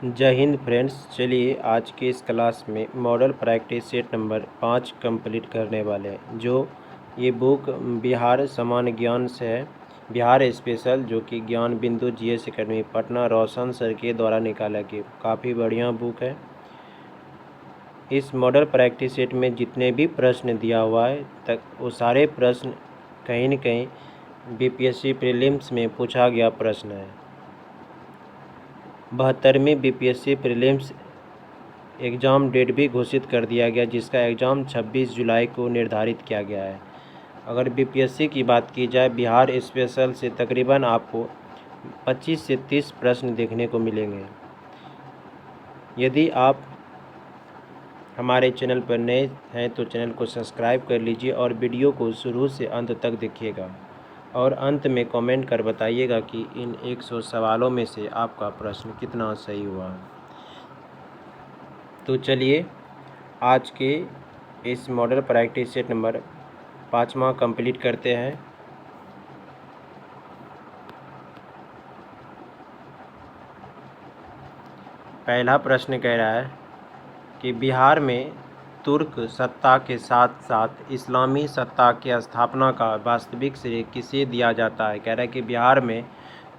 जय हिंद फ्रेंड्स। चलिए आज के इस क्लास में model practice set number 5 complete करने वाले हैं। जो ये बुक बिहार सामान्य ज्ञान से है, बिहार स्पेशल, जो कि ज्ञान बिंदु जीएस एकेडमी पटना रोशन सर के द्वारा निकाला गया। काफ़ी बढ़िया बुक है। इस मॉडल प्रैक्टिस सेट में जितने भी प्रश्न दिया हुआ है तक वो सारे प्रश्न कहीं न कहीं बीपीएससी प्रीलिम्स में पूछा गया प्रश्न है। 72वीं बीपीएससी प्रीलिम्स एग्ज़ाम डेट भी घोषित कर दिया गया, जिसका एग्ज़ाम 26 जुलाई को निर्धारित किया गया है। अगर बीपीएससी की बात की जाए, बिहार स्पेशल से तकरीबन आपको 25 से 30 प्रश्न देखने को मिलेंगे। यदि आप हमारे चैनल पर नए हैं तो चैनल को सब्सक्राइब कर लीजिए और वीडियो को शुरू से अंत तक देखिएगा और अंत में कमेंट कर बताइएगा कि इन 100 सवालों में से आपका प्रश्न कितना सही हुआ। तो चलिए आज के इस मॉडल प्रैक्टिस सेट नंबर 5वां कंप्लीट करते हैं। पहला प्रश्न कह रहा है कि बिहार में तुर्क सत्ता के साथ साथ इस्लामी सत्ता की स्थापना का वास्तविक श्रेय किसे दिया जाता है। कह रहा है कि बिहार में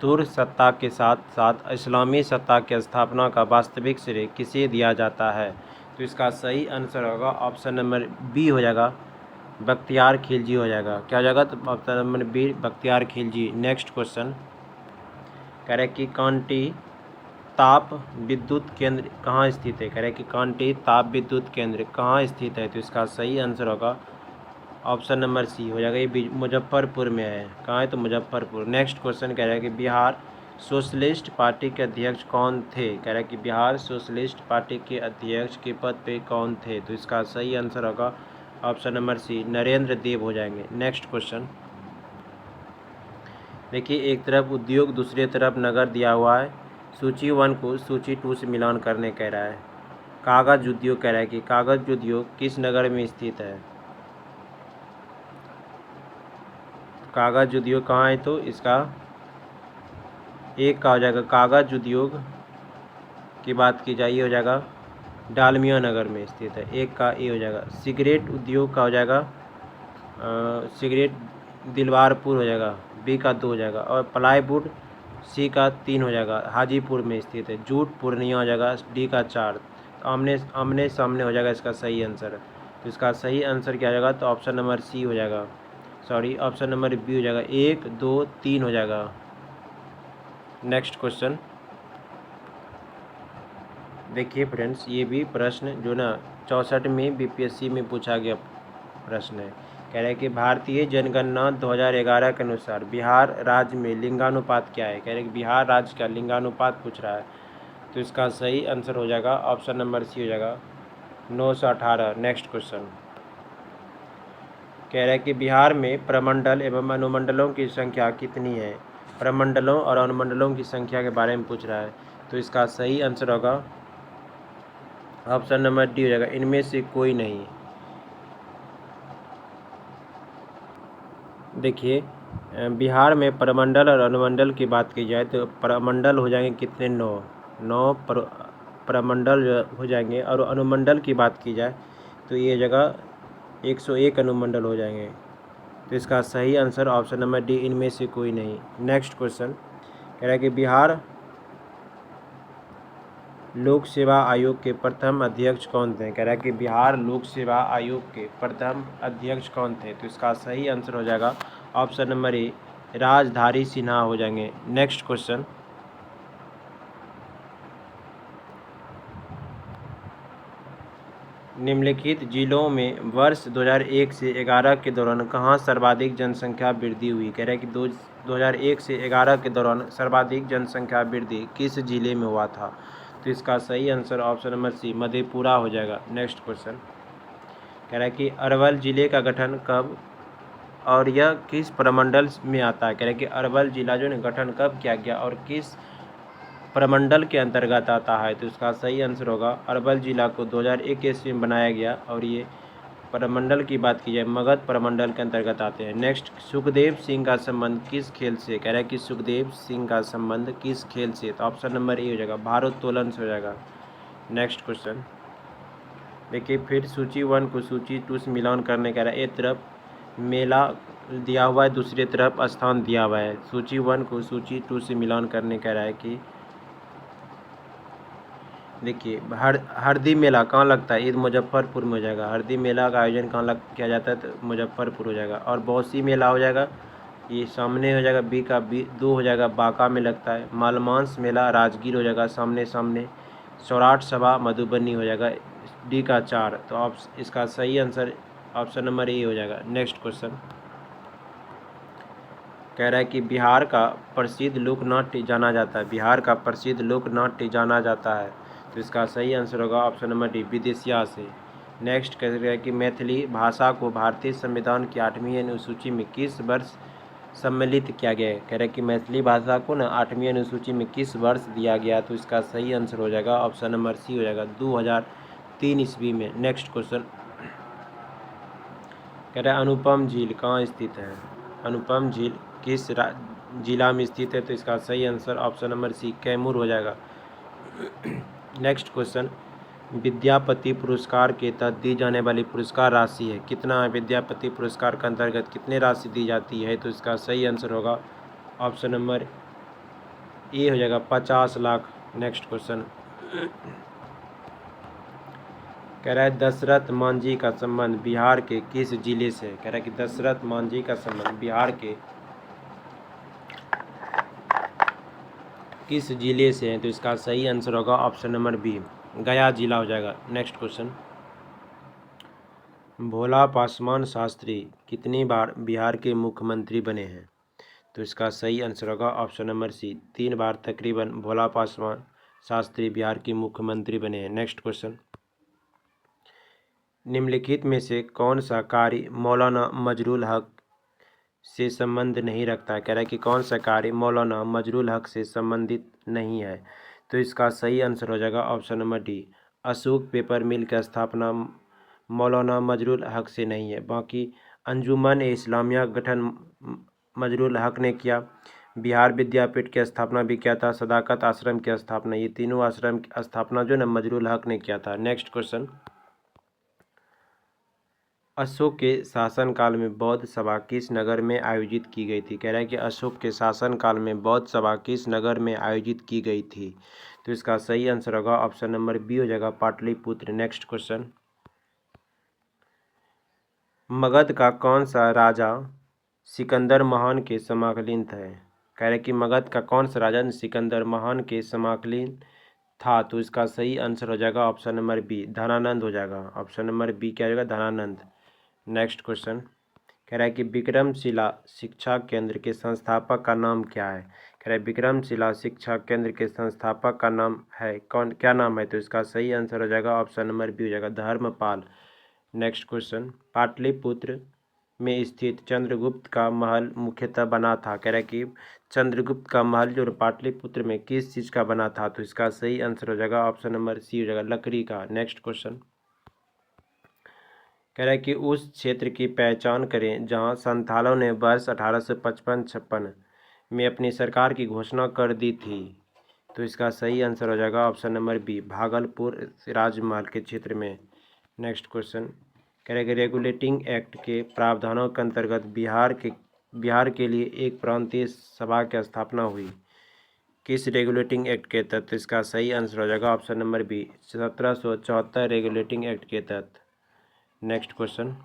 तुर्क सत्ता के साथ साथ इस्लामी सत्ता की स्थापना का वास्तविक श्रेय किसे दिया जाता है। तो इसका सही आंसर होगा ऑप्शन नंबर बी हो जाएगा, बख्तियार खिलजी हो जाएगा। क्या हो जाएगा? तो option number B, Bakhtiyar Khilji. Next question कह रहे कि कांटी ताप विद्युत केंद्र कहाँ स्थित है। कह रहे कि कांटी ताप विद्युत केंद्र कहाँ स्थित है। तो इसका सही आंसर होगा ऑप्शन नंबर सी हो जाएगा, ये मुजफ्फरपुर में है। कहाँ है? तो मुजफ्फरपुर। नेक्स्ट क्वेश्चन कह रहा है कि बिहार सोशलिस्ट पार्टी के अध्यक्ष कौन थे। कह रहा है कि बिहार सोशलिस्ट पार्टी के अध्यक्ष के पद पे कौन थे। तो इसका सही आंसर होगा ऑप्शन नंबर सी, नरेंद्र देव हो जाएंगे। नेक्स्ट क्वेश्चन देखिए, एक तरफ उद्योग दूसरी तरफ नगर दिया हुआ है। सूची 1 को सूची 2 से मिलान करने कह रहा है। कागज उद्योग कह रहा है कि कागज उद्योग किस नगर में स्थित है। कागज उद्योग कहाँ है? तो इसका एक का हो जाएगा, कागज उद्योग की बात की जाए ये हो जाएगा डालमिया नगर में स्थित है। एक का ए हो जाएगा। सिगरेट उद्योग का हो जाएगा सिगरेट दिलवारपुर हो जाएगा, बी का 2 हो जाएगा। और प्लाईवुड सी का 3 हो जाएगा, हाजीपुर में स्थित है। जूट पूर्णिया हो जाएगा, डी का 4। तो आमने आमने सामने हो जाएगा इसका सही आंसर। तो इसका सही आंसर क्या हो जाएगा? तो ऑप्शन नंबर सी हो जाएगा, सॉरी ऑप्शन नंबर बी हो जाएगा। 1 2 3 हो जाएगा। नेक्स्ट क्वेश्चन देखिए फ्रेंड्स, ये भी प्रश्न जो ना 64 में बीपीएससी में पूछा गया प्रश्न है। कह रहे हैं कि भारतीय जनगणना 2011 के अनुसार बिहार राज्य में लिंगानुपात क्या है। कह रहे हैं कि बिहार राज्य का लिंगानुपात पूछ रहा है। तो इसका सही आंसर हो जाएगा ऑप्शन नंबर सी हो जाएगा, 9 से 18। नेक्स्ट क्वेश्चन कह रहा है कि बिहार में प्रमंडल एवं अनुमंडलों की संख्या कितनी है। प्रमंडलों और अनुमंडलों की संख्या के बारे में पूछ रहा है। तो इसका सही आंसर होगा ऑप्शन नंबर डी हो जाएगा, इनमें से कोई नहीं। देखिए, बिहार में प्रमंडल और अनुमंडल की बात की जाए तो प्रमंडल हो जाएंगे कितने? 9 प्रमंडल हो जाएंगे। और अनुमंडल की बात की जाए तो ये जगह 101 अनुमंडल हो जाएंगे। तो इसका सही आंसर ऑप्शन नंबर डी, इनमें से कोई नहीं। नेक्स्ट क्वेश्चन कह रहा है कि बिहार लोक सेवा आयोग के प्रथम अध्यक्ष कौन थे। कह रहा है कि बिहार लोक सेवा आयोग के प्रथम अध्यक्ष कौन थे। तो इसका सही आंसर हो जाएगा ऑप्शन नंबर ए, राजधारी सिन्हा हो जाएंगे। नेक्स्ट क्वेश्चन निम्नलिखित जिलों में वर्ष 2001 से 11 के दौरान कहाँ सर्वाधिक जनसंख्या वृद्धि हुई। कह रहा है कि 2001 से 11 के दौरान सर्वाधिक जनसंख्या वृद्धि किस जिले में हुआ था। तो इसका सही answer option number C, Madhepura हो जाएगा। नेक्स्ट क्वेश्चन कह रहा है कि अरवल जिले का गठन कब और यह किस प्रमंडल में आता है। कह रहा है कि अरवल जिला जो है गठन कब किया गया और किस प्रमंडल के अंतर्गत आता है। तो इसका सही आंसर होगा, अरवल जिला को 2001 ईस्वी में बनाया गया और ये प्रमंडल की बात की जाए, मगध प्रमंडल के अंतर्गत आते हैं। नेक्स्ट, सुखदेव सिंह का संबंध किस खेल से? कह रहा है कि सुखदेव सिंह का संबंध किस खेल से? तो ऑप्शन नंबर ए हो जाएगा, भारोत्तोलन से हो जाएगा। नेक्स्ट क्वेश्चन देखिए, फिर सूची 1 को सूची 2 से मिलान करने कह रहा है। एक तरफ मेला दिया हुआ है, दूसरी तरफ स्थान दिया हुआ है। सूची 1 को सूची 2 से मिलान करने कह रहा है कि देखिए, हरदी मेला कहाँ लगता है? ये मुजफ्फरपुर में हो जाएगा। हरदी मेला का आयोजन कहाँ किया जाता है? तो मुजफ्फरपुर हो जाएगा। और बौसी मेला हो जाएगा, ये सामने हो जाएगा, बी का बी 2 हो जाएगा, बांका में लगता है। मालमांस मेला राजगीर हो जाएगा, सामने सामने। सौराठ सभा मधुबनी हो जाएगा, डी का 4। तो इसका सही आंसर ऑप्शन नंबर ए हो जाएगा। नेक्स्ट क्वेश्चन कह रहा है कि बिहार का प्रसिद्ध लोकनाट्य जाना जाता है। बिहार का प्रसिद्ध लोकनाट्य जाना जाता है, तो इसका सही आंसर होगा ऑप्शन नंबर डी, विदेशिया से। नेक्स्ट कह रहा है कि मैथिली भाषा को भारतीय संविधान की 8वीं अनुसूची में किस वर्ष सम्मिलित किया गया है? कह रहा है कि मैथिली भाषा को ना 8वीं अनुसूची में किस वर्ष दिया गया? तो इसका सही आंसर हो जाएगा ऑप्शन नंबर सी हो जाएगा, 2003 ईस्वी में। नेक्स्ट क्वेश्चन कह रहा है अनुपम झील कहाँ स्थित है? अनुपम झील किस जिला में स्थित है? तो इसका सही answer option number C, Kaimur हो जाएगा। नेक्स्ट क्वेश्चन, विद्यापति पुरस्कार के तहत दी जाने वाली पुरस्कार राशि है कितना है? विद्यापति पुरस्कार के अंतर्गत कितने राशि दी जाती है? तो इसका सही आंसर होगा ऑप्शन नंबर ए हो जाएगा, 50 लाख। नेक्स्ट क्वेश्चन कह रहा है दशरथ मांझी का संबंध बिहार के किस जिले से? कह रहा है कि दशरथ मांझी का संबंध बिहार के किस जिले से है? तो इसका सही आंसर होगा ऑप्शन नंबर बी, गया जिला हो जाएगा। नेक्स्ट क्वेश्चन, भोला पासवान शास्त्री कितनी बार बिहार के मुख्यमंत्री बने हैं? तो इसका सही आंसर होगा ऑप्शन नंबर सी, 3 बार तकरीबन भोला पासवान शास्त्री बिहार के मुख्यमंत्री बने हैं। नेक्स्ट क्वेश्चन, निम्नलिखित में से कौन सा कार्य मौलाना मजरुल हक से संबंध नहीं रखता है? कह रहा है कि कौन सा कार्य मौलाना मजरुल हक से संबंधित नहीं है? तो इसका सही आंसर हो जाएगा option number D, Ashok paper mill की स्थापना मौलाना मजरुल हक से नहीं है। बाकी अंजुमन इस्लामिया गठन मजरुल हक ने किया, बिहार विद्यापीठ की स्थापना भी किया था, सदाकत आश्रम की स्थापना, ये तीनों आश्रम की स्थापना जो ना मजरुल हक ने किया था। नेक्स्ट क्वेश्चन, अशोक के शासनकाल में बौद्ध सभा किस नगर में आयोजित की गई थी? कह रहा है कि अशोक के शासनकाल में बौद्ध सभा किस नगर में आयोजित की गई थी? तो इसका सही आंसर होगा ऑप्शन नंबर बी हो जाएगा, पाटलिपुत्र। नेक्स्ट क्वेश्चन, मगध का कौन सा राजा सिकंदर महान के समकालीन था? कह रहे कि मगध का कौन सा राजा सिकंदर महान के समकालीन था? तो इसका सही आंसर हो जाएगा ऑप्शन नंबर बी, धनानंद हो जाएगा। ऑप्शन नंबर बी क्या हो जाएगा, धनानंद। नेक्स्ट क्वेश्चन कह रहा है कि विक्रमशिला शिक्षा केंद्र के संस्थापक का नाम क्या है? कह रहा है विक्रमशिला शिक्षा केंद्र के संस्थापक का नाम है क्या नाम है? तो इसका सही आंसर हो जाएगा ऑप्शन नंबर बी हो जाएगा, धर्मपाल। नेक्स्ट क्वेश्चन, पाटलिपुत्र में स्थित चंद्रगुप्त का महल मुख्यतः बना था। कह रहा है कि चंद्रगुप्त का महल जो पाटलिपुत्र में किस चीज़ का बना था? तो इसका सही आंसर हो जाएगा ऑप्शन नंबर सी हो जाएगा, लकड़ी का। नेक्स्ट क्वेश्चन कह रहा है कि उस क्षेत्र की पहचान करें जहां संथालों ने वर्ष 1855-56 में अपनी सरकार की घोषणा कर दी थी। तो इसका सही आंसर हो जाएगा ऑप्शन नंबर बी, भागलपुर राजमहल के क्षेत्र में। नेक्स्ट क्वेश्चन कह रहा है कि रेगुलेटिंग एक्ट के प्रावधानों के अंतर्गत बिहार के लिए एक प्रांतीय सभा की स्थापना हुई, किस रेगुलेटिंग एक्ट के तहत? तो इसका सही आंसर हो जाएगा option number B, 1774 regulating act के तहत। नेक्स्ट क्वेश्चन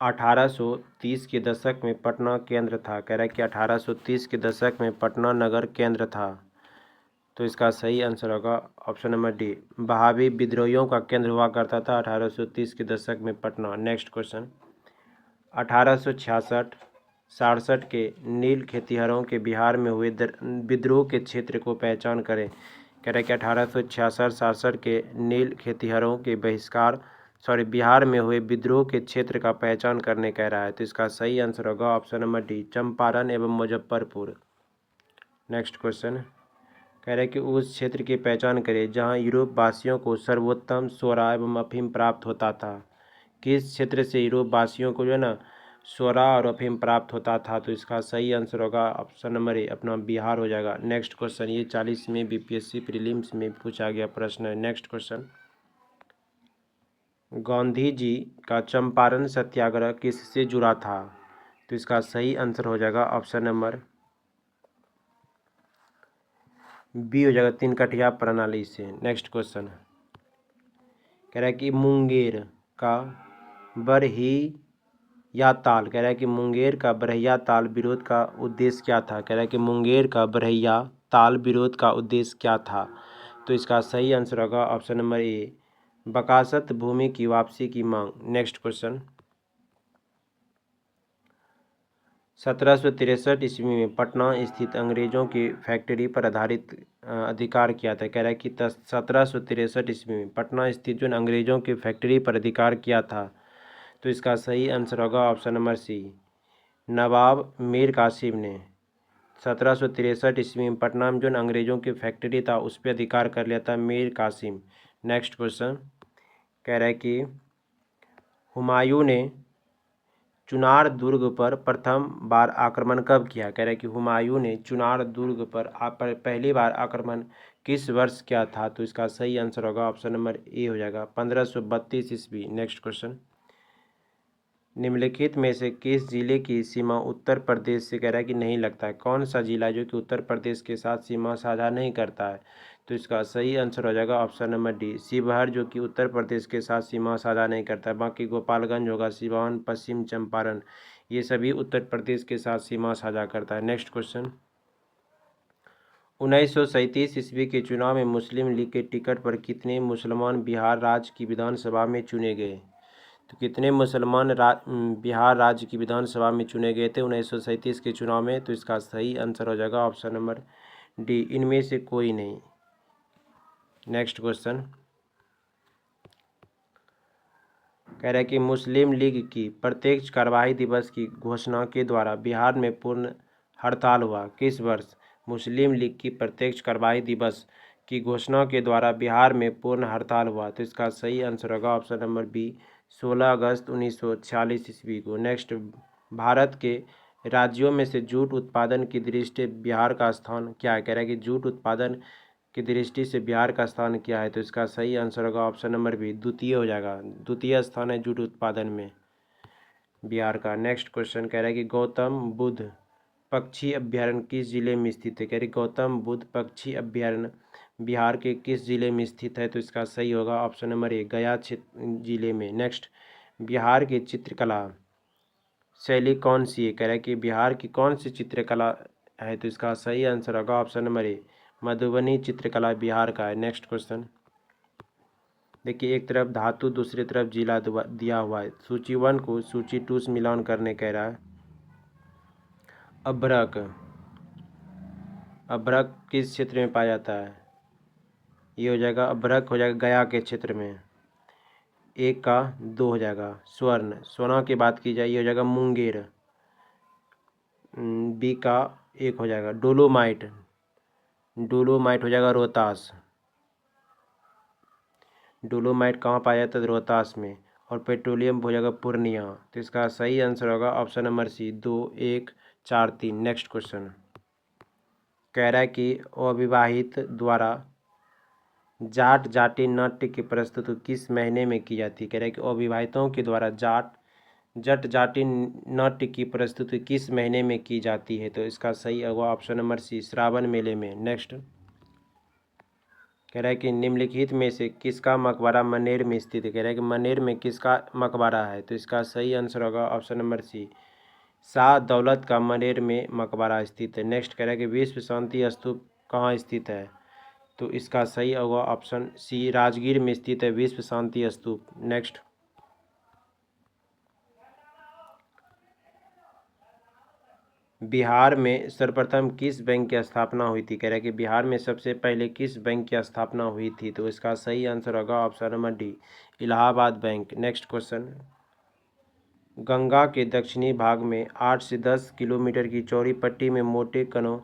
1830 के दशक में पटना केंद्र था। कह रहा है कि 1830 के दशक में पटना नगर केंद्र था। तो इसका सही आंसर होगा ऑप्शन नंबर डी, बहावी विद्रोहियों का केंद्र हुआ करता था 1830 के दशक में पटना। नेक्स्ट क्वेश्चन 1866-67 के नील खेतिहरों के बिहार में हुए विद्रोह के क्षेत्र को पहचान करें। कह रहे कि 1866-67 के नील खेतिहरों के बिहार में हुए विद्रोह के क्षेत्र का पहचान करने कह रहा है। तो इसका सही आंसर होगा ऑप्शन नंबर डी, चंपारण एवं मुजफ्फरपुर। नेक्स्ट क्वेश्चन कह रहा है कि उस क्षेत्र की पहचान करें जहां यूरोप वासियों को सर्वोत्तम सोरा एवं अफीम प्राप्त होता था। किस क्षेत्र से यूरोप वासियों को जो है ना सोरा और अफीम प्राप्त होता था? तो इसका सही आंसर होगा ऑप्शन नंबर ए अपना बिहार हो जाएगा। नेक्स्ट क्वेश्चन, ये 40 में बीपीएससी प्रीलिम्स में पूछा गया प्रश्न है। नेक्स्ट क्वेश्चन, गांधी जी का चंपारण सत्याग्रह किससे जुड़ा था? तो इसका सही आंसर हो जाएगा ऑप्शन नंबर बी हो जाएगा, तीन कठिया प्रणाली से। नेक्स्ट क्वेश्चन कह रहा है कि मुंगेर का बरहिया ताल, कह रहा है कि मुंगेर का बरहिया ताल विरोध का उद्देश्य क्या था? कह रहा है कि मुंगेर का बरहिया ताल विरोध का उद्देश्य क्या था? तो इसका सही आंसर होगा ऑप्शन नंबर ए बकासत भूमि की वापसी की मांग। नेक्स्ट क्वेश्चन, 1763 ईस्वी में पटना स्थित अंग्रेजों की फैक्ट्री पर आधारित अधिकार किया था। कह रहा है कि 1763 ईस्वी में पटना स्थित जो अंग्रेजों की फैक्ट्री पर अधिकार किया था। तो इसका सही आंसर होगा ऑप्शन नंबर सी नवाब मीर कासिम ने 1763 ईस्वी में पटना में जो अंग्रेजों की फैक्ट्री था उस पर अधिकार कर लिया था मीर कासिम। नेक्स्ट क्वेश्चन कह रहा है कि हुमायूं ने चुनार दुर्ग पर प्रथम बार आक्रमण कब किया? कह रहा है कि हुमायूं ने चुनार दुर्ग पर पहली बार आक्रमण किस वर्ष किया था? तो इसका सही आंसर होगा ऑप्शन नंबर ए हो जाएगा 1532 ईस्वी। नेक्स्ट क्वेश्चन, निम्नलिखित में से किस जिले की सीमा उत्तर प्रदेश से कह रहा है कि नहीं लगता है? कौन सा जिला जो कि उत्तर प्रदेश के साथ सीमा साझा नहीं करता है? तो इसका सही आंसर हो जाएगा ऑप्शन नंबर डी शिवहर, जो कि उत्तर प्रदेश के साथ सीमा साझा नहीं करता है। बाकी गोपालगंज होगा, सिवान, पश्चिम चंपारण, ये सभी उत्तर प्रदेश के साथ सीमा साझा करता है। नेक्स्ट क्वेश्चन, 1937 ईस्वी के चुनाव में मुस्लिम लीग के टिकट पर कितने मुसलमान बिहार राज्य की विधानसभा में चुने गए? तो कितने मुसलमान बिहार राज्य की विधानसभा में चुने गए थे 1937 के चुनाव में? तो इसका सही आंसर हो जाएगा ऑप्शन नंबर डी इनमें से कोई नहीं। नेक्स्ट क्वेश्चन कह रहा है कि मुस्लिम लीग की प्रत्यक्ष कार्यवाही दिवस की घोषणा के द्वारा बिहार में पूर्ण हड़ताल हुआ किस वर्ष? मुस्लिम लीग की प्रत्यक्ष कार्यवाही दिवस की घोषणा के द्वारा बिहार में पूर्ण हड़ताल हुआ। तो इसका सही आंसर होगा ऑप्शन नंबर बी 16 अगस्त 1946 ईस्वी को। नेक्स्ट, भारत के राज्यों में से जूट उत्पादन की दृष्टि बिहार का स्थान क्या है? कह रहा है कि जूट उत्पादन की दृष्टि से बिहार का स्थान क्या है? तो इसका सही आंसर होगा ऑप्शन नंबर बी द्वितीय हो जाएगा। द्वितीय स्थान है जूट उत्पादन में बिहार का। नेक्स्ट क्वेश्चन कह रहा है कि गौतम बुद्ध पक्षी अभ्यारण्य किस जिले में स्थित है? कह रही गौतम बुद्ध पक्षी अभ्यारण्य बिहार के किस जिले में स्थित है? तो इसका सही होगा ऑप्शन नंबर ए गया जिले में। नेक्स्ट, बिहार की चित्रकला शैली कौन सी है? कह रहा है कि बिहार की कौन सी चित्रकला है? तो इसका सही आंसर होगा ऑप्शन नंबर ए मधुबनी चित्रकला बिहार का है। नेक्स्ट क्वेश्चन देखिए, एक तरफ धातु दूसरी तरफ जिला दिया हुआ है। सूची 1 को सूची 2 से मिलान करने कह रहा है। अभ्रक, अभ्रक किस क्षेत्र में पाया जाता है? ये हो जाएगा अभ्रक हो जाएगा गया के क्षेत्र में। एक का 2 हो जाएगा। स्वर्ण, सोना की बात की जाए ये हो जाएगा मुंगेर। बी का 1 हो जाएगा। डोलोमाइट, डोलोमाइट हो जाएगा रोहतास। डोलोमाइट कहाँ पाया जाता है? रोहतास में। और पेट्रोलियम हो जाएगा पूर्णिया। तो इसका सही आंसर होगा option number C 2 1 4 3। Next question कह रहा है कि अविवाहित द्वारा जाट जाति नाट्य की प्रस्तुति किस महीने में की जाती है? कह रहा है कि अविवाहितों के द्वारा जट जाति नाट्य की प्रस्तुति किस महीने में की जाती है? तो इसका सही होगा ऑप्शन नंबर सी श्रावण मेले में। नेक्स्ट कह रहा है कि निम्नलिखित में से किसका मकबरा मनेर में स्थित है? कह रहा है कि मनेर में किसका मकबरा है? तो इसका सही आंसर होगा ऑप्शन नंबर सी शाह दौलत का मनेर में मकबरा स्थित है। नेक्स्ट कह रहा है कि विश्व शांति स्तूप कहाँ स्थित है? तो इसका सही होगा ऑप्शन सी राजगीर में स्थित है विश्व शांति स्तूप। नेक्स्ट, बिहार में सर्वप्रथम किस बैंक की स्थापना हुई थी? कह रहा है कि बिहार में सबसे पहले किस बैंक की स्थापना हुई थी? तो इसका सही आंसर होगा option number D Allahabad bank. Next question, Ganga के दक्षिणी भाग में 8 से 10 किलोमीटर की चौड़ी पट्टी में मोटे कणों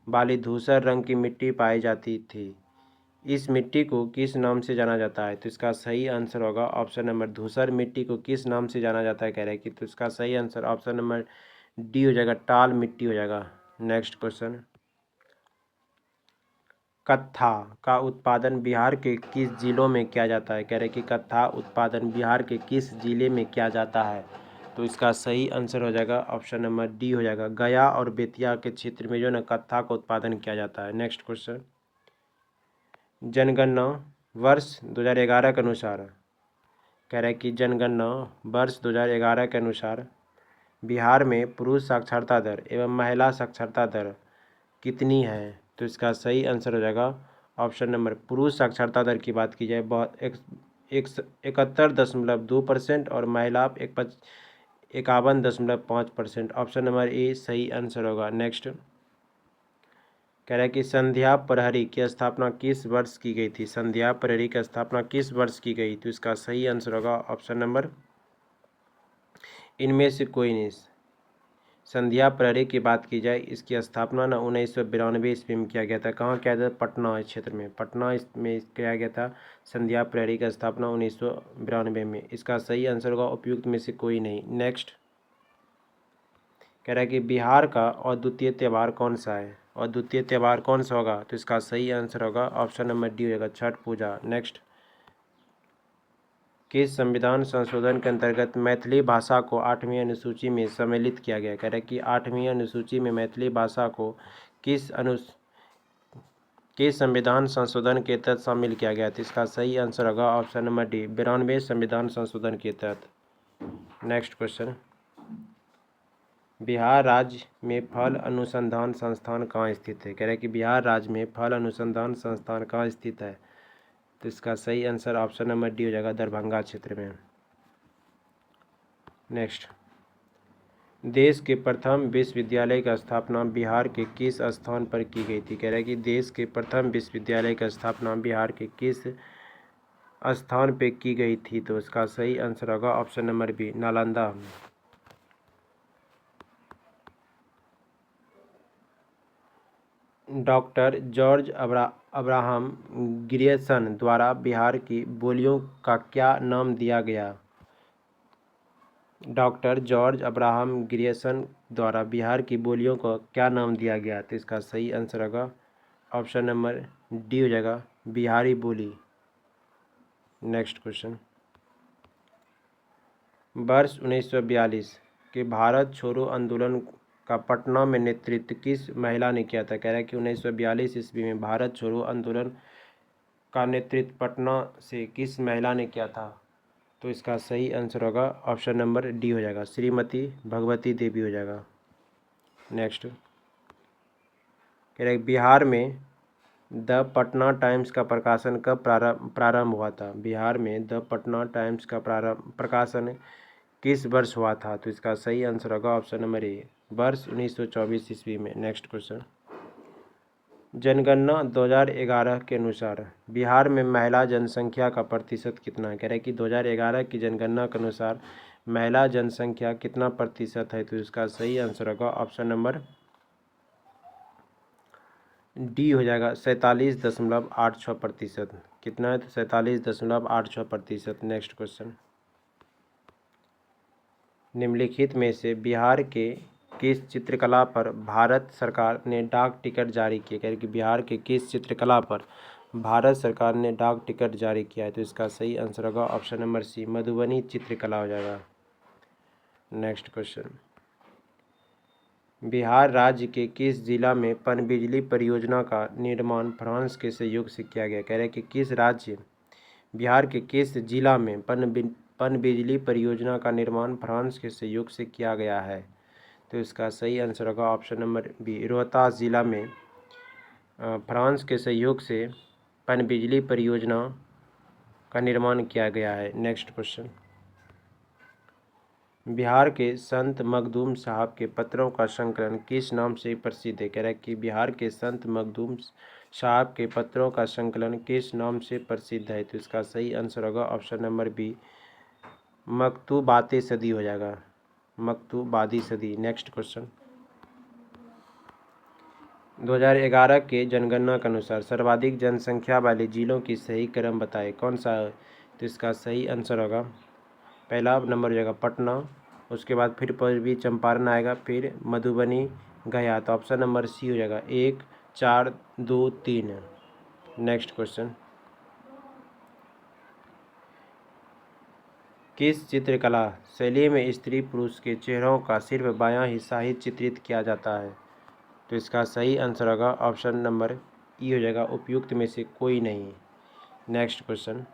वाली धूसर रंग की मिट्टी पाई जाती थी। इस मिट्टी को किस नाम से जाना जाता है? तो इसका सही आंसर होगा ऑप्शन नंबर धूसर मिट्टी को किस नाम से जाना जाता है कह रहे हैं कि, तो इसका सही आंसर ऑप्शन नंबर डी हो जाएगा, टाल मिट्टी हो जाएगा। नेक्स्ट क्वेश्चन, कत्था का उत्पादन बिहार के किस जिलों में किया जाता है? कह रहे हैं कि कत्था उत्पादन बिहार के किस जिले में किया जाता है? तो इसका सही आंसर हो जाएगा ऑप्शन नंबर डी हो जाएगा, गया और बेतिया के क्षेत्र में जो है ना कत्था का उत्पादन किया जाता है। नेक्स्ट क्वेश्चन, जनगणना वर्ष 2011 के अनुसार, कह रहा है कि जनगणना वर्ष 2011 के अनुसार बिहार में पुरुष साक्षरता दर एवं महिला साक्षरता दर कितनी है? तो इसका सही आंसर हो जाएगा ऑप्शन नंबर, पुरुष साक्षरता दर की बात की जाए 71.2% और महिला 51.5%। ऑप्शन नंबर ए सही आंसर होगा। नेक्स्ट, कह रहा है कि संध्या प्रहरी की स्थापना किस वर्ष की गई थी? संध्या प्रहरी की स्थापना किस वर्ष की गई? तो इसका सही आंसर होगा ऑप्शन नंबर इनमें से कोई नहीं। संध्या प्रहरी की बात की जाए, इसकी स्थापना ना 1992 ईस्वी में किया गया था। कहाँ किया था? पटना क्षेत्र में, पटना में किया गया था संध्या प्रहरी का स्थापना 1992 में। इसका सही आंसर होगा उपयुक्त में से कोई नहीं। नेक्स्ट, कह रहा है कि बिहार का अद्वितीय त्यौहार कौन सा है? अद्वितीय त्यौहार कौन सा होगा? तो इसका सही आंसर होगा ऑप्शन नंबर डी होगा, छठ पूजा। नेक्स्ट, किस संविधान संशोधन के अंतर्गत मैथिली भाषा को 8वीं अनुसूची में सम्मिलित किया गया? कह रहा है कि 8वीं अनुसूची में मैथिली भाषा को किस संविधान संशोधन के तहत शामिल किया गया? तो इसका सही आंसर होगा ऑप्शन नंबर डी, 92 संविधान संशोधन के तहत। नेक्स्ट क्वेश्चन, बिहार राज्य में फल अनुसंधान संस्थान कहाँ स्थित है? कह रहा है कि बिहार राज्य में फल अनुसंधान संस्थान कहाँ स्थित है? तो इसका सही आंसर ऑप्शन नंबर डी हो जाएगा, दरभंगा क्षेत्र में। नेक्स्ट, देश के प्रथम विश्वविद्यालय की स्थापना बिहार के किस स्थान पर की गई थी? कह रहा है कि देश के प्रथम विश्वविद्यालय की स्थापना बिहार के किस स्थान पर की गई थी? तो इसका सही आंसर होगा option number B, Nalanda. Doctor George Abraham Grierson द्वारा बिहार की बोलियों का क्या नाम दिया गया? डॉक्टर जॉर्ज अब्राहम ग्रियर्सन द्वारा बिहार की बोलियों को क्या नाम दिया गया? तो इसका सही आंसर होगा ऑप्शन नंबर डी हो जाएगा, बिहारी बोली। नेक्स्ट क्वेश्चन, वर्ष 1942 के भारत छोड़ो आंदोलन का पटना में नेतृत्व किस महिला ने किया था? कह रहा है कि 1942 ईस्वी में भारत छोड़ो आंदोलन का नेतृत्व पटना से किस महिला ने किया था? तो इसका सही आंसर होगा ऑप्शन नंबर डी हो जाएगा, श्रीमती भगवती देवी हो जाएगा। नेक्स्ट, कह रहे बिहार में द पटना टाइम्स का प्रकाशन कब प्रारंभ हुआ था? बिहार में द पटना टाइम्स का प्रकाशन किस वर्ष हुआ था? तो इसका सही आंसर होगा ऑप्शन नंबर ए, वर्ष 1924 ईस्वी में। नेक्स्ट क्वेश्चन, जनगणना 2011 के अनुसार बिहार में महिला जनसंख्या का प्रतिशत कितना है? कह रहे हैं कि 2011 की जनगणना के अनुसार महिला जनसंख्या कितना प्रतिशत है? तो इसका सही आंसर होगा ऑप्शन नंबर डी हो जाएगा, 47.86%। कितना है? तो 47.86%। नेक्स्ट क्वेश्चन, निम्नलिखित में से बिहार के किस चित्रकला पर भारत सरकार ने डाक टिकट जारी किया? कह रहे कि बिहार के किस चित्रकला पर भारत सरकार ने डाक टिकट जारी किया है? तो इसका सही आंसर होगा ऑप्शन नंबर सी, मधुबनी चित्रकला हो जाएगा। नेक्स्ट क्वेश्चन, बिहार राज्य के किस जिला में पनबिजली परियोजना का निर्माण फ्रांस के सहयोग से किया गया? कह रहे कि किस राज्य, बिहार के किस जिला में पनबिजली परियोजना का निर्माण फ्रांस के सहयोग से किया गया है? तो इसका सही आंसर होगा ऑप्शन नंबर बी, रोहतास जिला में फ्रांस के सहयोग से पनबिजली परियोजना का निर्माण किया गया है। नेक्स्ट क्वेश्चन, बिहार के संत मखदूम साहब के पत्रों का संकलन किस नाम से प्रसिद्ध है? कह रहा है कि बिहार के संत मखदूम साहब के पत्रों का संकलन किस नाम से प्रसिद्ध है? तो इसका सही आंसर होगा ऑप्शन नंबर बी, मकतूबात सदी हो जाएगा, मकतूबादी सदी। नेक्स्ट क्वेश्चन, 2011 के जनगणना के अनुसार सर्वाधिक जनसंख्या वाले जिलों की सही क्रम बताएं, कौन सा है? तो इसका सही आंसर होगा, पहला नंबर हो जाएगा पटना, उसके बाद फिर पूर्वी चंपारण आएगा, फिर मधुबनी, गया। तो ऑप्शन नंबर सी हो जाएगा 1, 4, 2, 3। नेक्स्ट क्वेश्चन, किस चित्रकला शैली में स्त्री पुरुष के चेहरों का सिर्फ बायां हिस्सा ही चित्रित किया जाता है? तो इसका सही आंसर होगा ऑप्शन नंबर ई हो जाएगा, उपयुक्त में से कोई नहीं। नेक्स्ट क्वेश्चन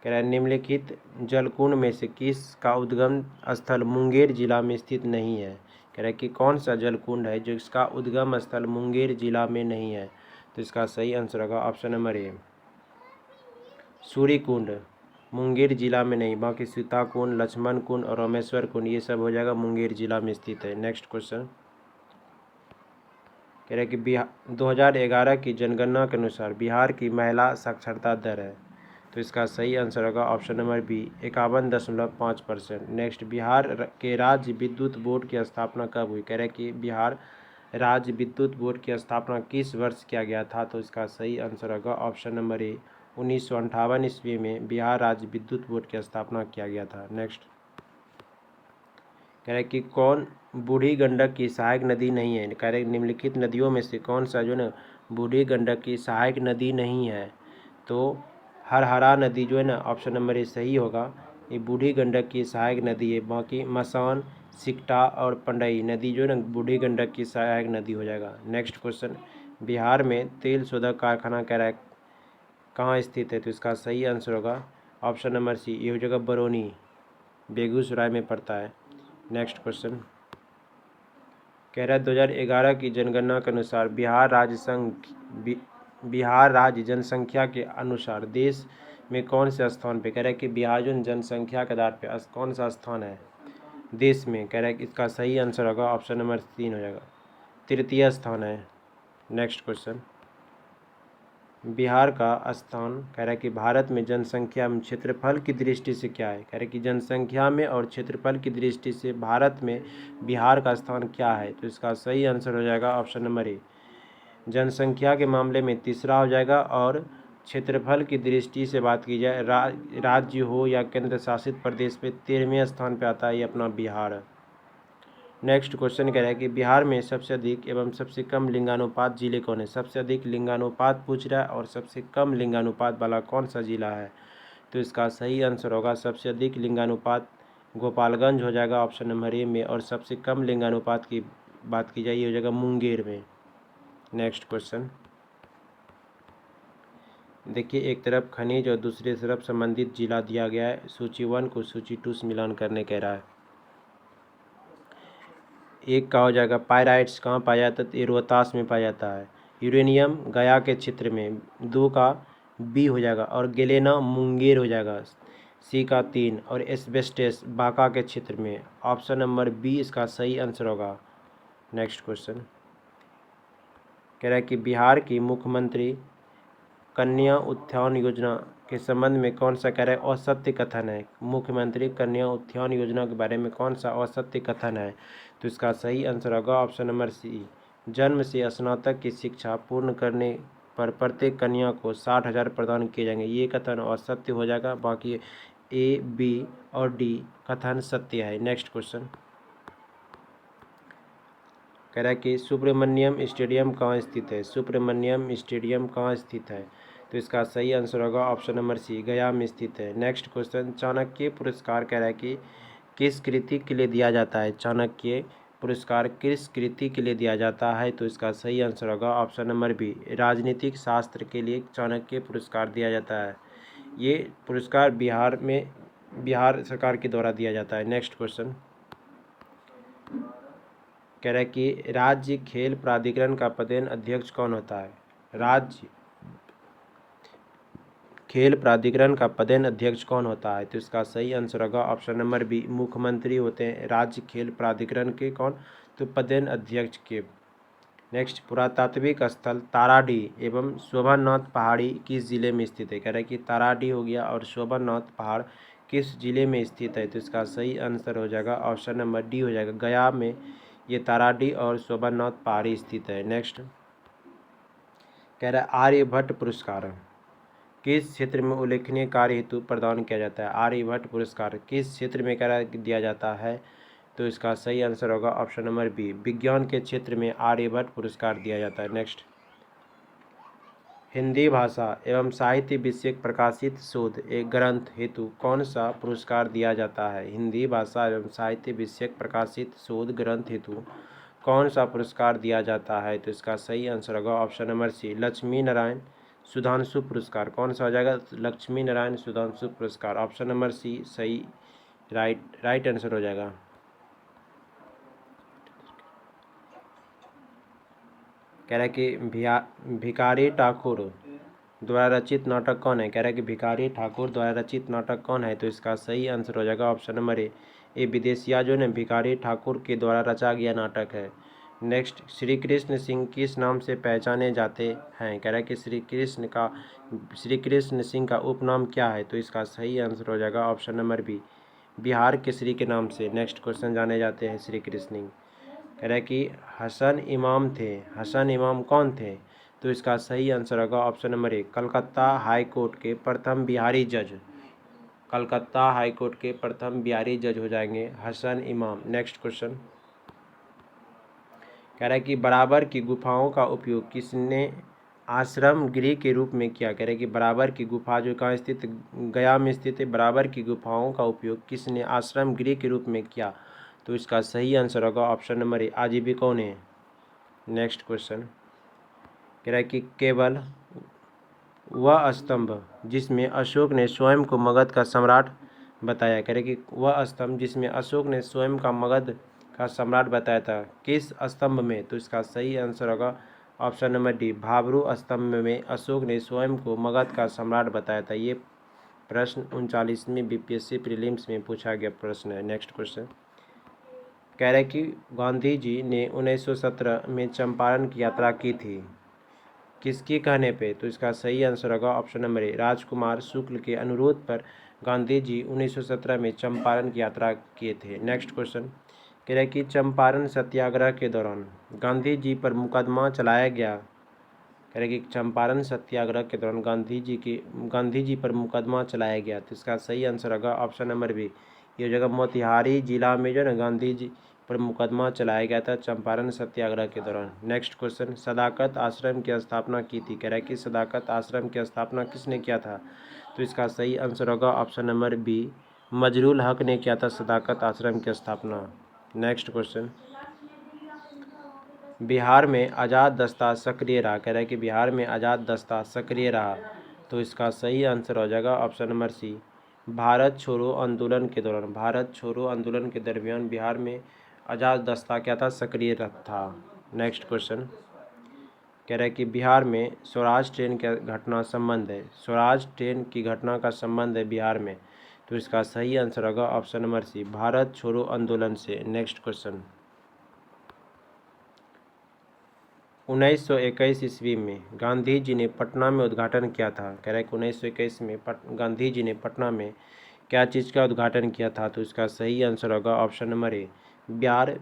कह रहा है निम्नलिखित जलकुंड में से किस का उद्गम स्थल मुंगेर जिला में स्थित नहीं है? कह रहा है कि कौन सा जलकुंड है जो इसका उद्गम स्थल मुंगेर जिला में नहीं है? तो इसका सही आंसर होगा ऑप्शन नंबर ए, सूर्य कुंड। मुंगेर जिला में नहीं, बाकी सीता कुंड, लक्ष्मण कुंड और रामेश्वर कुंड ये सब हो जाएगा मुंगेर जिला में स्थित है। नेक्स्ट क्वेश्चन कह रहे हैं कि 2011 की जनगणना के अनुसार बिहार की महिला साक्षरता दर है? तो इसका सही आंसर होगा option number B, 51.5%। Next, Bihar के राज्य विद्युत बोर्ड की स्थापना कब हुई? कह रहे हैं कि बिहार राज्य विद्युत बोर्ड की स्थापना किस वर्ष किया गया था? तो इसका सही आंसर होगा ऑप्शन नंबर ए, 1958 ईस्वी में बिहार राज्य विद्युत बोर्ड की स्थापना किया गया था। नेक्स्ट कह रहे कि कौन बूढ़ी गंडक की सहायक नदी नहीं है? कह रहे निम्नलिखित नदियों में से कौन सा जो है ना बूढ़ी गंडक की सहायक नदी नहीं है? तो हरहरा नदी जो है ना ऑप्शन नंबर ए सही होगा, ये बूढ़ी गंडक की सहायक नदी है। बाकी मसान, सिकटा और पंडई नदी जो है ना बूढ़ी गंडक की सहायक नदी हो जाएगा। नेक्स्ट क्वेश्चन, बिहार में तेल शोधक कारखाना कह रहा है कहाँ स्थित है? तो इसका सही आंसर होगा ऑप्शन नंबर सी, ये हो जाएगा बरौनी, बेगूसराय में पड़ता है। नेक्स्ट क्वेश्चन कह रहा है 2011 की जनगणना के अनुसार बिहार राज्य जनसंख्या के अनुसार देश में कौन से स्थान पे? कह रहा है कि बिहार जो जनसंख्या के आधार पे कौन सा स्थान है देश में? कह रहा है कि इसका सही आंसर होगा ऑप्शन नंबर 3 हो जाएगा, तृतीय स्थान है। नेक्स्ट क्वेश्चन, बिहार का स्थान कह रहा है कि भारत में जनसंख्या में क्षेत्रफल की दृष्टि से क्या है? कह रहा है कि जनसंख्या में और क्षेत्रफल की दृष्टि से भारत में बिहार का स्थान क्या है? तो इसका सही आंसर हो जाएगा ऑप्शन नंबर ए, जनसंख्या के मामले में तीसरा हो जाएगा, और क्षेत्रफल की दृष्टि से बात की जाए राज्य हो या केंद्र शासित प्रदेश पे 13वें स्थान पे आता है ये अपना बिहार। नेक्स्ट क्वेश्चन कह रहा है कि बिहार में सबसे अधिक एवं सबसे कम लिंगानुपात जिले कौन है? सबसे अधिक लिंगानुपात पूछ रहा है और सबसे कम लिंगानुपात वाला कौन सा जिला है? तो इसका सही आंसर होगा सबसे अधिक लिंगानुपात गोपालगंज हो जाएगा ऑप्शन नंबर ए में, और सबसे कम लिंगानुपात की बात की जाए ये हो जाएगा मुंगेर में। नेक्स्ट क्वेश्चन देखिए, एक तरफ खनिज और दूसरी तरफ संबंधित जिला दिया गया है, सूची 1 को सूची 2 से मिलान करने कह रहा है। एक का हो जाएगा पायराइट्स कहाँ पाया जाता है? तो ये रोहतास में पाया जाता है। यूरेनियम गया के क्षेत्र में, 2 का बी हो जाएगा, और गेलेना मुंगेर हो जाएगा, सी का 3, और एस्बेस्टस बांका के क्षेत्र में, ऑप्शन नंबर बी इसका सही आंसर होगा। नेक्स्ट क्वेश्चन कह रहा है कि बिहार की मुख्यमंत्री कन्या उत्थान योजना के संबंध में कौन सा कह रहा है असत्य कथन है? मुख्यमंत्री कन्या उत्थान योजना के बारे में कौन सा असत्य कथन है? तो इसका सही आंसर होगा ऑप्शन नंबर सी, जन्म से स्नातक की शिक्षा पूर्ण करने पर प्रत्येक कन्या को 60,000 प्रदान किए जाएंगे, ये कथन असत्य हो जाएगा। बाकी ए, बी और डी कथन सत्य है। नेक्स्ट क्वेश्चन कह रहा है कि सुब्रमण्यम स्टेडियम कहाँ स्थित है? सुब्रमण्यम स्टेडियम कहाँ स्थित है? तो इसका सही आंसर होगा ऑप्शन नंबर सी, गया में स्थित है। नेक्स्ट क्वेश्चन, चाणक्य पुरस्कार कह रहा है कि किस कृति के लिए दिया जाता है? चाणक्य पुरस्कार किस कृति के लिए दिया जाता है? तो इसका सही आंसर होगा ऑप्शन नंबर बी, राजनीतिक शास्त्र के लिए चाणक्य पुरस्कार दिया जाता है। ये पुरस्कार बिहार सरकार के द्वारा दिया जाता है। नेक्स्ट क्वेश्चन कह रहा है कि राज्य खेल प्राधिकरण का पदेन अध्यक्ष कौन होता है? राज्य खेल प्राधिकरण का पदेन अध्यक्ष कौन होता है? तो इसका सही आंसर होगा ऑप्शन नंबर बी, मुख्यमंत्री होते हैं राज्य खेल प्राधिकरण के कौन? तो पदेन अध्यक्ष के। नेक्स्ट, पुरातात्विक स्थल ताराडीह एवं शोभानाथ पहाड़ी किस जिले में स्थित है? कह रहा है कि ताराडीह हो गया और शोभानाथ पहाड़ किस जिले में स्थित है? तो इसका सही आंसर हो जाएगा ऑप्शन नंबर डी हो जाएगा, गया में ये ताराडीह और सोमनाथ पहाड़ी स्थित है। नेक्स्ट कह रहा है आर्यभट्ट पुरस्कार किस क्षेत्र में उल्लेखनीय कार्य हेतु प्रदान किया जाता है। आर्यभट्ट पुरस्कार किस क्षेत्र में कह रहा है दिया जाता है, तो इसका सही आंसर होगा ऑप्शन नंबर बी, विज्ञान के क्षेत्र में आर्यभट्ट पुरस्कार दिया जाता है। नेक्स्ट हिंदी भाषा एवं साहित्य विषयक प्रकाशित शोध एक ग्रंथ हेतु कौन सा पुरस्कार दिया जाता है। हिंदी भाषा एवं साहित्य विषयक प्रकाशित शोध ग्रंथ हेतु कौन सा पुरस्कार दिया जाता है, तो इसका सही आंसर होगा option number C, Lakshmi Narayan Sudhanshu पुरस्कार। कौन सा हो जाएगा, लक्ष्मी नारायण सुधांशु पुरस्कार। ऑप्शन नंबर सी सही राइट आंसर हो जाएगा। कह रहा है कि भिखारी ठाकुर द्वारा रचित नाटक कौन है। कह रहा है कि भिखारी ठाकुर द्वारा रचित नाटक कौन है, तो इसका सही आंसर हो जाएगा ऑप्शन नंबर ए, ये विदेशिया जो है भिखारी ठाकुर के द्वारा रचा गया नाटक है। नेक्स्ट श्री कृष्ण सिंह किस नाम से पहचाने जाते हैं। कह रहा है कि श्री कृष्ण सिंह का उपनाम क्या है, तो इसका सही आंसर हो जाएगा option number B, Bihar Kesari के नाम से। नेक्स्ट क्वेश्चन जाने जाते हैं श्री कृष्ण सिंह। कह रहा है कि हसन इमाम थे, हसन इमाम कौन थे, तो इसका सही आंसर होगा option number A, Calcutta high court के प्रथम बिहारी जज। कलकत्ता हाई कोर्ट के प्रथम बिहारी जज हो जाएंगे हसन इमाम। नेक्स्ट क्वेश्चन कह रहा है कि बराबर की गुफाओं का उपयोग किसने आश्रम गृह के रूप में किया। कह रहे हैं कि बराबर की गुफा जो कहाँ स्थित, गया में स्थित है, बराबर की गुफाओं का उपयोग किसने आश्रम गृह के रूप में किया, तो इसका सही आंसर होगा ऑप्शन नंबर ए, आजीविकों ने। नेक्स्ट क्वेश्चन कह रहा है कि केवल वह स्तंभ जिसमें अशोक ने स्वयं को मगध का सम्राट बताया। कह रहे कि वह स्तंभ जिसमें अशोक ने स्वयं का मगध का सम्राट बताया था, किस स्तंभ में, तो इसका सही आंसर होगा ऑप्शन नंबर डी, भाबरू स्तंभ में अशोक ने स्वयं को मगध का सम्राट बताया था। ये प्रश्न 39वीं बीपीएससी प्रीलिम्स में पूछा गया प्रश्न है। नेक्स्ट क्वेश्चन कह रहे कि गांधी जी ने 1917 में चंपारण की यात्रा की थी, किसके कहने पे, तो इसका सही आंसर होगा ऑप्शन नंबर ए, राजकुमार शुक्ल के अनुरोध पर गांधी जी 1917 में चंपारण की यात्रा किए थे। नेक्स्ट क्वेश्चन कह रहे कि चंपारण सत्याग्रह के दौरान गांधी जी पर मुकदमा चलाया गया। कह रहे कि चंपारण सत्याग्रह के दौरान गांधी जी पर मुकदमा चलाया गया, तो इसका सही आंसर होगा ऑप्शन नंबर बी, ये जगह मोतिहारी जिला में जो है ना गांधी जी पर मुकदमा चलाया गया था चंपारण सत्याग्रह के दौरान। नेक्स्ट क्वेश्चन सदाकत आश्रम की स्थापना की थी। कह रहा है कि सदाकत आश्रम की स्थापना किसने किया था, तो इसका सही आंसर होगा ऑप्शन नंबर बी, मजरुल हक ने किया था सदाकत आश्रम की स्थापना। नेक्स्ट क्वेश्चन बिहार में आज़ाद दस्ता सक्रिय रहा। कह रहा है कि बिहार में आज़ाद दस्ता सक्रिय रहा, तो इसका सही आंसर हो जाएगा ऑप्शन नंबर सी, भारत छोड़ो आंदोलन के दौरान। भारत छोड़ो आंदोलन के दरमियान बिहार में आज़ाद दस्ता क्या था, सक्रिय था। नेक्स्ट क्वेश्चन कह रहा है कि बिहार में स्वराज ट्रेन का घटना संबंध है, स्वराज ट्रेन की घटना का संबंध है बिहार में, तो इसका सही आंसर होगा ऑप्शन नंबर सी, भारत छोड़ो आंदोलन से। नेक्स्ट क्वेश्चन 1921 ईस्वी में गांधी जी ने पटना में उद्घाटन किया था। कह रहा है कि 1921 में गांधी जी ने पटना में क्या चीज़ का उद्घाटन किया था, तो इसका सही आंसर होगा ऑप्शन नंबर ए, बिहार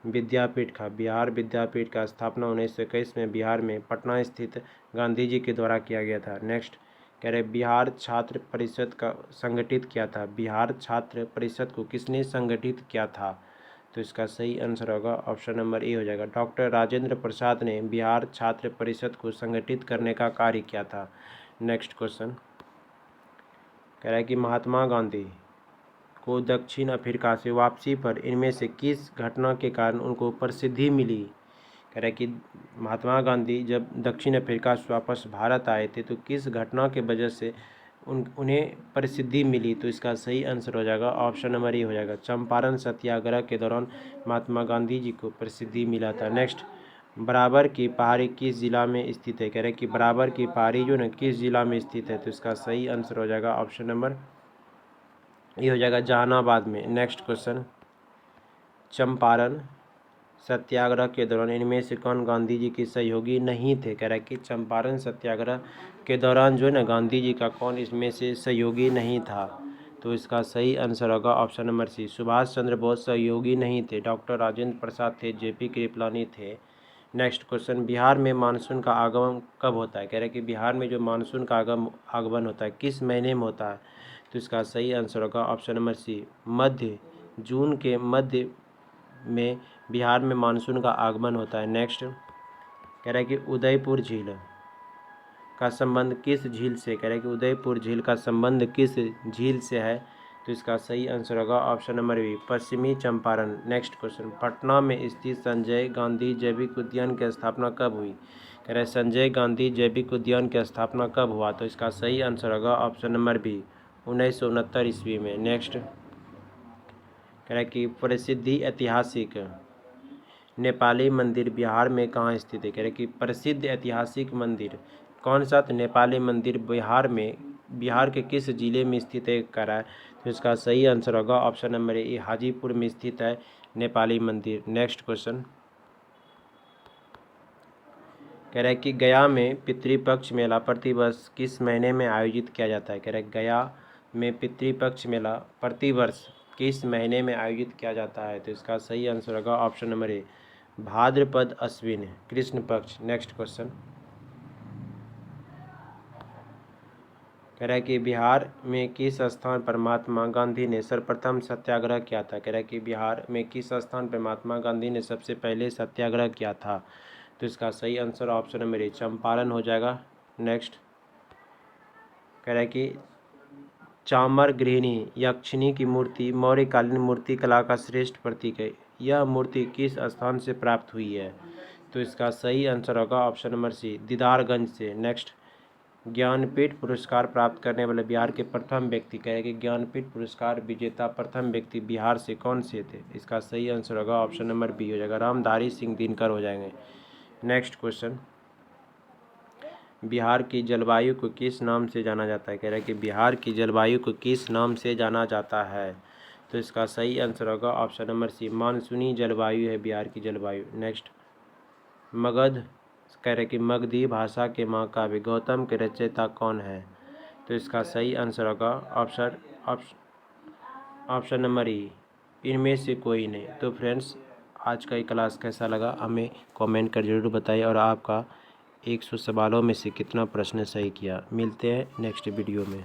विद्यापीठ का। बिहार विद्यापीठ का स्थापना 1921 में बिहार में पटना स्थित गांधी जी के द्वारा किया गया था। नेक्स्ट कह रहे बिहार छात्र परिषद का संगठित किया था। बिहार छात्र परिषद को किसने संगठित किया था, तो इसका सही आंसर होगा ऑप्शन नंबर ए हो जाएगा, डॉक्टर राजेंद्र प्रसाद ने बिहार छात्र परिषद को संगठित करने का कार्य किया था। नेक्स्ट क्वेश्चन कह रहा है कि महात्मा गांधी को दक्षिण अफ्रीका से वापसी पर इनमें से किस घटना के कारण उनको प्रसिद्धि मिली। कह रहा है कि महात्मा गांधी जब दक्षिण अफ्रीका से वापस भारत आए थे, तो किस घटना के वजह से उन्हें प्रसिद्धि मिली, तो इसका सही आंसर हो जाएगा ऑप्शन नंबर ए हो जाएगा, चंपारण सत्याग्रह के दौरान महात्मा गांधी जी को प्रसिद्धि मिला था। नेक्स्ट बराबर की पहाड़ी किस जिला में स्थित है। कह रहे हैं कि बराबर की पहाड़ी जो है किस जिला में स्थित है, तो इसका सही आंसर हो जाएगा ऑप्शन नंबर ये हो जाएगा जहानाबाद में। नेक्स्ट क्वेश्चन चंपारण सत्याग्रह के दौरान इनमें से कौन गांधी जी के सहयोगी नहीं थे। कह रहा है कि चंपारण सत्याग्रह के दौरान जो है ना गांधी जी का कौन इसमें से सहयोगी नहीं था। तो इसका सही आंसर होगा ऑप्शन नंबर सी, सुभाष चंद्र बोस सहयोगी नहीं थे, डॉक्टर राजेंद्र प्रसाद थे, जेपी कृपलानी थे। नेक्स्ट क्वेश्चन, बिहार में मानसून का आगमन कब होता है? कह रहे हैं कि बिहार में जो मानसून का आगमन होता है किस महीने में होता है? तो इसका सही आंसर होगा ऑप्शन नंबर सी, मध्य जून के मध्य में बिहार में मानसून का आगमन होता है। नेक्स्ट कह रहा है कि उदयपुर झील का संबंध किस झील से? कह रहा है कि उदयपुर झील का संबंध किस झील से है? तो इसका सही आंसर होगा ऑप्शन नंबर बी, पश्चिमी चंपारण। नेक्स्ट क्वेश्चन, पटना में स्थित संजय गांधी जैविक उद्यान की स्थापना कब हुई? कह रहे हैं संजय गांधी जैविक उद्यान की स्थापना कब हुआ? तो इसका सही आंसर होगा ऑप्शन नंबर बी, 1969 ईस्वी में। नेक्स्ट कह रहा है कि प्रसिद्धि ऐतिहासिक नेपाली मंदिर बिहार में कहाँ स्थित है? कह रहे हैं कि प्रसिद्ध ऐतिहासिक मंदिर कौन सा? तो नेपाली मंदिर बिहार के किस जिले में स्थित है कह रहा है? तो इसका सही आंसर होगा ऑप्शन नंबर ए, हाजीपुर में स्थित है नेपाली मंदिर। नेक्स्ट क्वेश्चन कह रहा है कि गया में पितृपक्ष मेला प्रतिवर्ष किस महीने में आयोजित किया जाता है? कह रहा है गया में पितृपक्ष मेला प्रतिवर्ष किस महीने में आयोजित किया जाता है? तो इसका सही आंसर होगा ऑप्शन नंबर ए, भाद्रपद अश्विन कृष्ण पक्ष। नेक्स्ट क्वेश्चन कह रहा है कि बिहार में किस स्थान पर महात्मा गांधी ने सर्वप्रथम सत्याग्रह किया था? कह रहा है कि बिहार में किस स्थान पर महात्मा गांधी ने सबसे पहले सत्याग्रह किया था? तो इसका सही answer option number A, Champaran हो जाएगा। नेक्स्ट कह रहा है कि चामर गृहिणी यक्षिणी की मूर्ति मौर्यकालीन मूर्ति कला का श्रेष्ठ प्रतीक है, यह मूर्ति किस स्थान से प्राप्त हुई है? तो इसका सही आंसर होगा ऑप्शन नंबर सी, दीदारगंज से। नेक्स्ट ज्ञानपीठ पुरस्कार प्राप्त करने वाले बिहार के प्रथम व्यक्ति, कहे कि ज्ञानपीठ पुरस्कार विजेता प्रथम व्यक्ति बिहार से कौन से थे? इसका सही आंसर होगा ऑप्शन नंबर बी हो जाएगा, रामधारी सिंह दिनकर हो जाएंगे। नेक्स्ट क्वेश्चन, बिहार की जलवायु को किस नाम से जाना जाता है? कह रहा है कि बिहार की जलवायु को किस नाम से जाना जाता है? तो इसका सही आंसर होगा ऑप्शन नंबर सी, मानसूनी जलवायु है बिहार की जलवायु। नेक्स्ट मगध कह रहे कि मगधी भाषा के महाकाव्य गौतम के रचयिता कौन है? तो इसका सही आंसर होगा ऑप्शन नंबर ई, इनमें से कोई नहीं। तो फ्रेंड्स आज का ये क्लास कैसा लगा हमें कमेंट कर जरूर बताइए, और आपका 100 सवालों में से कितना प्रश्न सही किया। मिलते हैं नेक्स्ट वीडियो में।